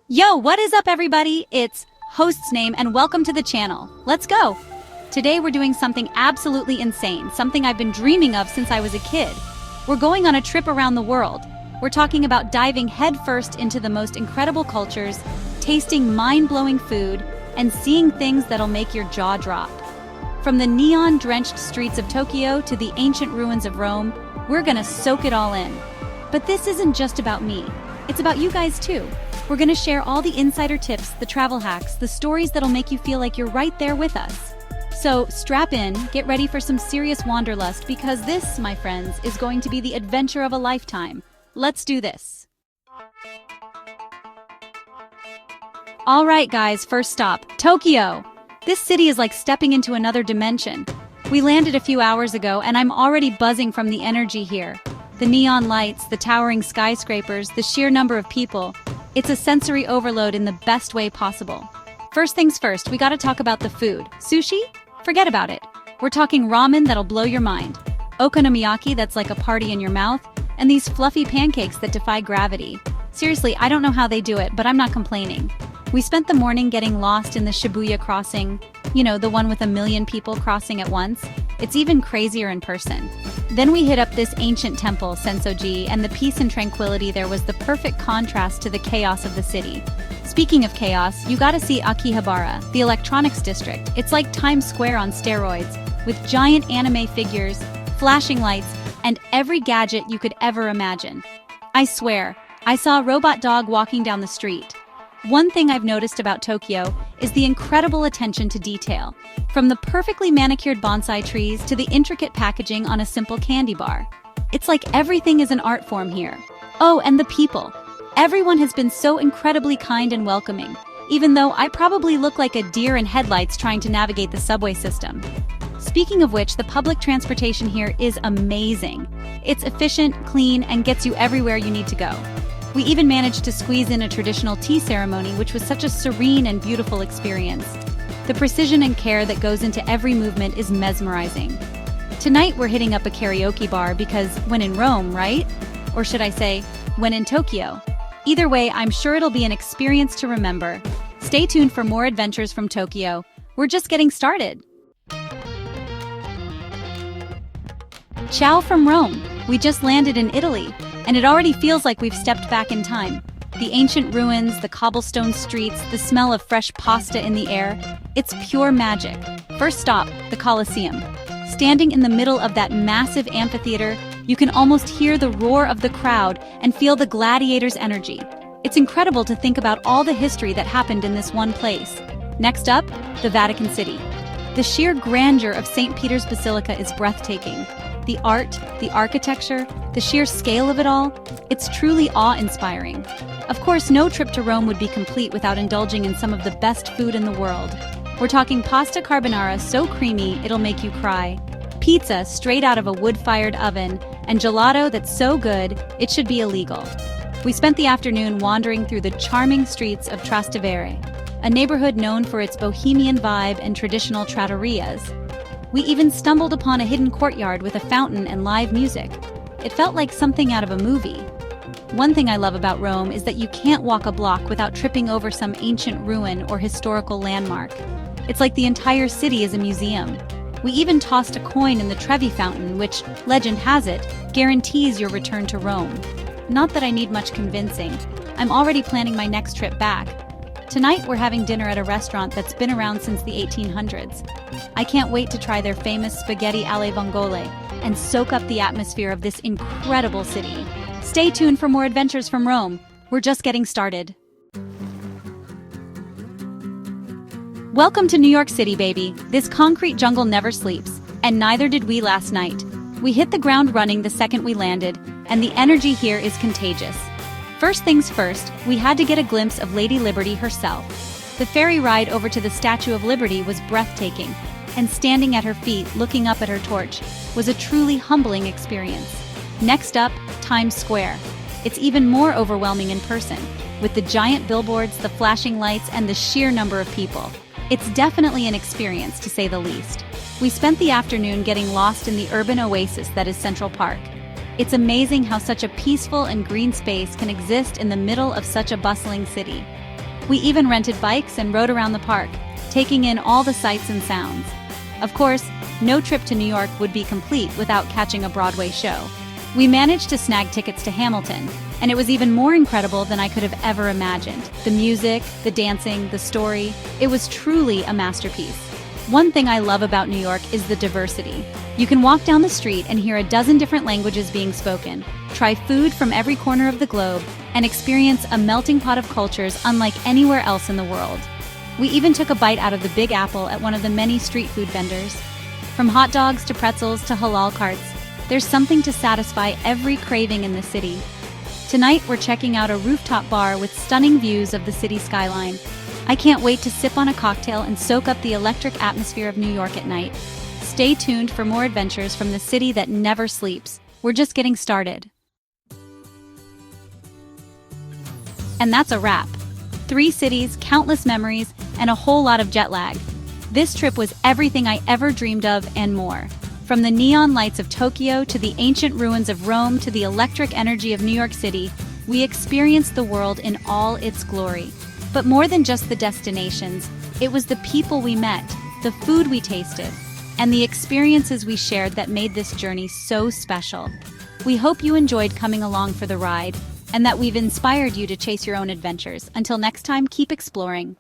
Yo, what is up everybody? It's host's name and welcome to the channel. Let's go! Today we're doing something absolutely insane, something I've been dreaming of since I was a kid. We're going on a trip around the world. We're talking about diving headfirst into the most incredible cultures, tasting mind-blowing food, and seeing things that'll make your jaw drop. From the neon-drenched streets of Tokyo to the ancient ruins of Rome, we're gonna soak it all in. But this isn't just about me. It's about you guys too. We're gonna share all the insider tips, the travel hacks, the stories that'll make you feel like you're right there with us. So strap in, get ready for some serious wanderlust because this, my friends, is going to be the adventure of a lifetime. Let's do this. All right, guys, first stop, Tokyo. This city is like stepping into another dimension. We landed a few hours ago and I'm already buzzing from the energy here. The neon lights, the towering skyscrapers, the sheer number of people. It's a sensory overload in the best way possible. First things first, we gotta talk about the food. Sushi? Forget about it. We're talking ramen that'll blow your mind, okonomiyaki that's like a party in your mouth, and these fluffy pancakes that defy gravity. Seriously, I don't know how they do it, but I'm not complaining. We spent the morning getting lost in the Shibuya crossing, you know, the one with 1 million people crossing at once. It's even crazier in person. Then we hit up this ancient temple, Sensoji, and the peace and tranquility there was the perfect contrast to the chaos of the city. Speaking of chaos, you gotta see Akihabara, the electronics district. It's like Times Square on steroids, with giant anime figures, flashing lights, and every gadget you could ever imagine. I swear, I saw a robot dog walking down the street. One thing I've noticed about Tokyo is the incredible attention to detail, from the perfectly manicured bonsai trees to the intricate packaging on a simple candy bar. It's like everything is an art form here. Oh, and the people. Everyone has been so incredibly kind and welcoming, even though I probably look like a deer in headlights trying to navigate the subway system. Speaking of which, the public transportation here is amazing. It's efficient, clean, and gets you everywhere you need to go. We even managed to squeeze in a traditional tea ceremony, which was such a serene and beautiful experience. The precision and care that goes into every movement is mesmerizing. Tonight we're hitting up a karaoke bar because when in Rome, right? Or should I say, when in Tokyo? Either way, I'm sure it'll be an experience to remember. Stay tuned for more adventures from Tokyo. We're just getting started. Ciao from Rome. We just landed in Italy. And it already feels like we've stepped back in time. The ancient ruins, the cobblestone streets, the smell of fresh pasta in the air. It's pure magic. First stop, the Colosseum. Standing in the middle of that massive amphitheater, you can almost hear the roar of the crowd and feel the gladiators' energy. It's incredible to think about all the history that happened in this one place. Next up, the Vatican City. The sheer grandeur of St. Peter's Basilica is breathtaking. The art, the architecture, the sheer scale of it all, it's truly awe-inspiring. Of course, no trip to Rome would be complete without indulging in some of the best food in the world. We're talking pasta carbonara so creamy it'll make you cry, pizza straight out of a wood-fired oven, and gelato that's so good it should be illegal. We spent the afternoon wandering through the charming streets of Trastevere, a neighborhood known for its bohemian vibe and traditional trattorias. We even stumbled upon a hidden courtyard with a fountain and live music. It felt like something out of a movie. One thing I love about Rome is that you can't walk a block without tripping over some ancient ruin or historical landmark. It's like the entire city is a museum. We even tossed a coin in the Trevi Fountain, which, legend has it, guarantees your return to Rome. Not that I need much convincing. I'm already planning my next trip back. Tonight we're having dinner at a restaurant that's been around since the 1800s. I can't wait to try their famous spaghetti alle vongole and soak up the atmosphere of this incredible city. Stay tuned for more adventures from Rome. We're just getting started. Welcome to New York City, baby. This concrete jungle never sleeps, and neither did we last night. We hit the ground running the second we landed, and the energy here is contagious. First things first, we had to get a glimpse of Lady Liberty herself. The ferry ride over to the Statue of Liberty was breathtaking, and standing at her feet, looking up at her torch, was a truly humbling experience. Next up, Times Square. It's even more overwhelming in person, with the giant billboards, the flashing lights, and the sheer number of people. It's definitely an experience, to say the least. We spent the afternoon getting lost in the urban oasis that is Central Park. It's amazing how such a peaceful and green space can exist in the middle of such a bustling city. We even rented bikes and rode around the park, taking in all the sights and sounds. Of course, no trip to New York would be complete without catching a Broadway show. We managed to snag tickets to Hamilton, and it was even more incredible than I could have ever imagined. The music, the dancing, the story, it was truly a masterpiece. One thing I love about New York is the diversity. You can walk down the street and hear a dozen different languages being spoken, try food from every corner of the globe, and experience a melting pot of cultures unlike anywhere else in the world. We even took a bite out of the Big Apple at one of the many street food vendors. From hot dogs to pretzels to halal carts, there's something to satisfy every craving in the city. Tonight, we're checking out a rooftop bar with stunning views of the city skyline. I can't wait to sip on a cocktail and soak up the electric atmosphere of New York at night. Stay tuned for more adventures from the city that never sleeps. We're just getting started. And that's a wrap. 3 cities, countless memories, and a whole lot of jet lag. This trip was everything I ever dreamed of and more. From the neon lights of Tokyo to the ancient ruins of Rome to the electric energy of New York City, we experienced the world in all its glory. But more than just the destinations, it was the people we met, the food we tasted, and the experiences we shared that made this journey so special. We hope you enjoyed coming along for the ride, and that we've inspired you to chase your own adventures. Until next time, keep exploring.